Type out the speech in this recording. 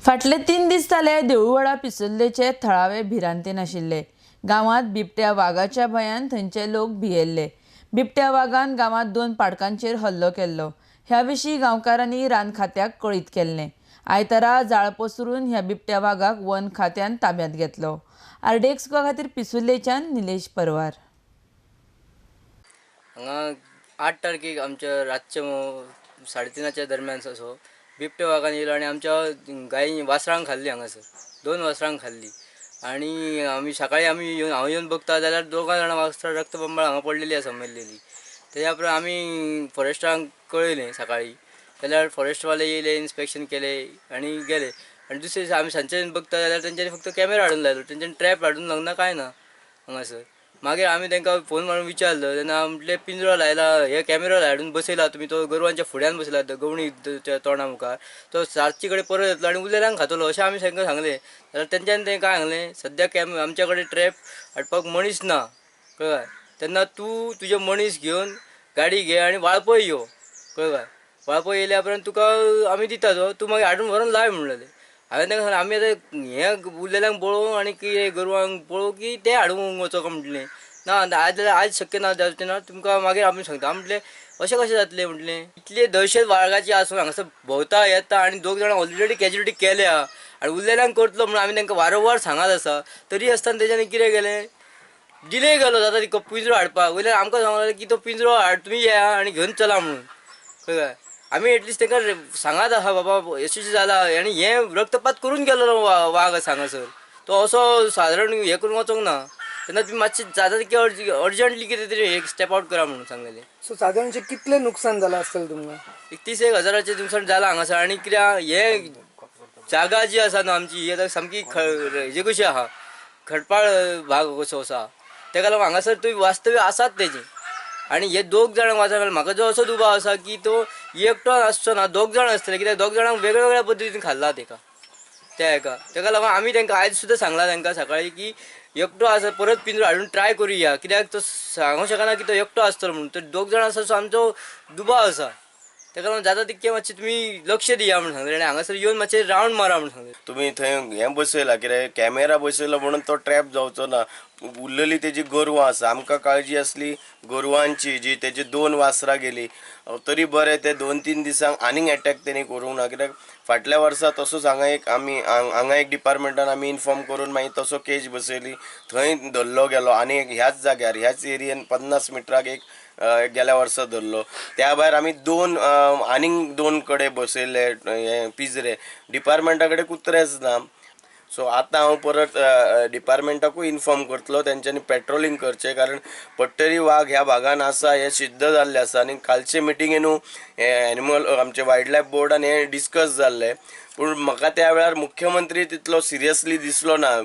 फाटले 3 दीस जाले देऊळवाडा पिसुल्लेचे थळावे भिरांतीन आशिल्ले। गांवांत बिबट्या वाघाच्या भयान थंयचे लोक भियेल्ले। बिबट्या वाघान गांवांत 2 पाडकांचेर हल्लो केल्लो। ह्या विशीं गांवकारांनी रान खात्याक कळीत केल्लें। आयतारा जाळ पसरून ह्या बिबट्या वाघाक वन खात्यान ताब्यांत घेतलो। आरडेक्स खातीर पिसुल्लेच्यान निलेश परवार। हांगा 8 तारखेक आमच्या रातचे 3:30च्या दरम्यान असो बिबट्या वाघान येयलो आनी आमच्या गायी वासरांक खाल्ली। हांगासर 2 वासरांक खाल्ली आनी आमी सकाळी हांव येवन बघता जाल्यार 2 जाणां वासरां रक्तबंबाळ हांगा पडलेली आसा मेल्लेली। तेज्या उपरांत आमी फॉरेस्टांक कळयलें सकाळी, जाल्यार फॉरेस्टवाले येयले, इन्स्पेक्शन केलें आनी गेले। आनी दुसरे दीस आमी सांजचे बघता जाल्यार तेंच्यांनी फक्त कॅमेरा हाडून लायलो, तेंच्यांनी ट्रॅप हाडून लागना काय ना हांगासर। मागीर आमी तांकां फोन मारून विचारलो तेन्ना म्हटलें पिंजरो लायला, हे कॅमेरा हाडून बसयला तुमी, तो गोरवांच्या फुड्यान बसयला गवणी तोंडा मुखार, तो रातचे कडेन परत येतलो आनी उरलेल्यांक खातलो अशें आमी तांकां सांगलें। जाल्यार तेंच्यांनी तें काय सांगलें, सद्या आमच्या कडेन ट्रॅप हाडपाक मनीस ना, कळ्ळें काय, तेन्ना तूं तुजे मनीस घेवन गाडी घे आनी वाळपय यो, कळ्ळें काय, वाळपय येयल्या उपरांत तुका आमी दिता तो, तूं मागीर हाडून व्हरून लाय म्हणलें। हांवें तांकां सांगलें आमी आतां हें उरलेल्यांक पळोवं आनी कितें गोरवांक पळोवं की तें हाडूंक वचो काय म्हटलें। ना आज शक्य ना, जावचें ना, तुमकां मागीर आमी सांगता म्हटलें। अशें कशें जातलें म्हटलें, इतली दहशत वाघाची आसून हांगासर भोंवता येता आनी 2 जाणां ऑलरेडी कॅज्युलिटी केल्या आनी उरलेल्यांक करतलो म्हणून आमी तांकां वारंवार सांगत आसा, तरी आसतना तेच्यांनी कितें केलें, डिले केलो जाता ती पिंजरो हाडपाक। वयल्यान आमकां सांगलें की तो पिंजरो हाड, तुमी येया आनी घेवन चला म्हणून, कळ्ळें काय। आमी एटलिस्ट तांकां सांगत आहा बाबा यशस्वी जाला आनी हें रक्तपात करून गेलो वाघ आसा हांगासर, तो असो सादारण हें करून वचोंक ना। तेन्ना तुमी मातशें जाता तितकें अर्जंटली कितें तरी एक स्टेप आउट करा म्हणून सांगलेलें। सो साधारणशे कितले नुकसान जालां आसतलें तुमकां? 31,000चे नुकसाण जालां हांगासर। आनी कित्याक हे जागा जी आसा न्हू आमची, ही आतां सामकी हेजी कशी आहा, खडपाळ भाग कसो आसा, तेका लागून हांगासर थंय वास्तव्य आसात तेजी। आनी हे 2 जाणां वाचून म्हाका जो असो दुबाव आसा की तो एकटो आसचो ना, 2 जाण आसतले, कित्याक 2 जाणांक वेगळ्या पद्दतीन खाल्ला तेका लागून आमी तांकां आयज सुद्दां सांगलां तांकां सकाळी की एकटो आसा परत पिंजरो हाडून ट्राय करुया, कित्याक तो सांगूं शकना की तो एकटो आसतलो म्हणून, तो 2 जाणां आसा आमचो दुबाव आसा। तेका लागून जाता तितकें मातशें तुमी लक्ष दिया म्हणून सांगलें आनी हांगासर येवन मातशें रावंड मारा म्हणून सांगलें। तुम्ही थंय हें बसयला कितें कॅमेरा बसयलो म्हणून तो ट्रॅप जावचो ना। उरलेली तेजी गोरवां आसा, आमकां काळजी आसली गोरवांची, जी तेजी 2 वासरां गेली, तरी बरें ते 2-3 दिसांक आनीक अटॅक तेणी करूंक ना। कित्याक फाटल्या वर्सा तसोच हांगा एक डिपार्टमेंटान आमी इन्फॉर्म करून मागीर तसो केज बसयली, थंय धरलो गेलो आनी ह्याच जाग्यार ह्याच एरियेन 50 मिटराक एक गेल्या वर्सा धरलो। त्या भायर आमी आनीक 2 कडेन बसयले हे पिंजरे, डिपार्टमेंटा कडेन कुत्रेच ना। सो आतां हांव परत डिपार्टमेंटाकूय इन्फॉर्म करतलो तेंच्यांनी पेट्रोलिंग करचें, कारण पट्टरी वाघ ह्या भागान आसा हें सिद्ध जाल्लें आसा। आनी कालचे मिटिंगेनू एनिमल आमचे वायल्ड लायफ बोर्डान हें डिस्कस जाल्लें, पूण म्हाका त्या वेळार मुख्यमंत्री तितलो सिरियसली दिसलो ना।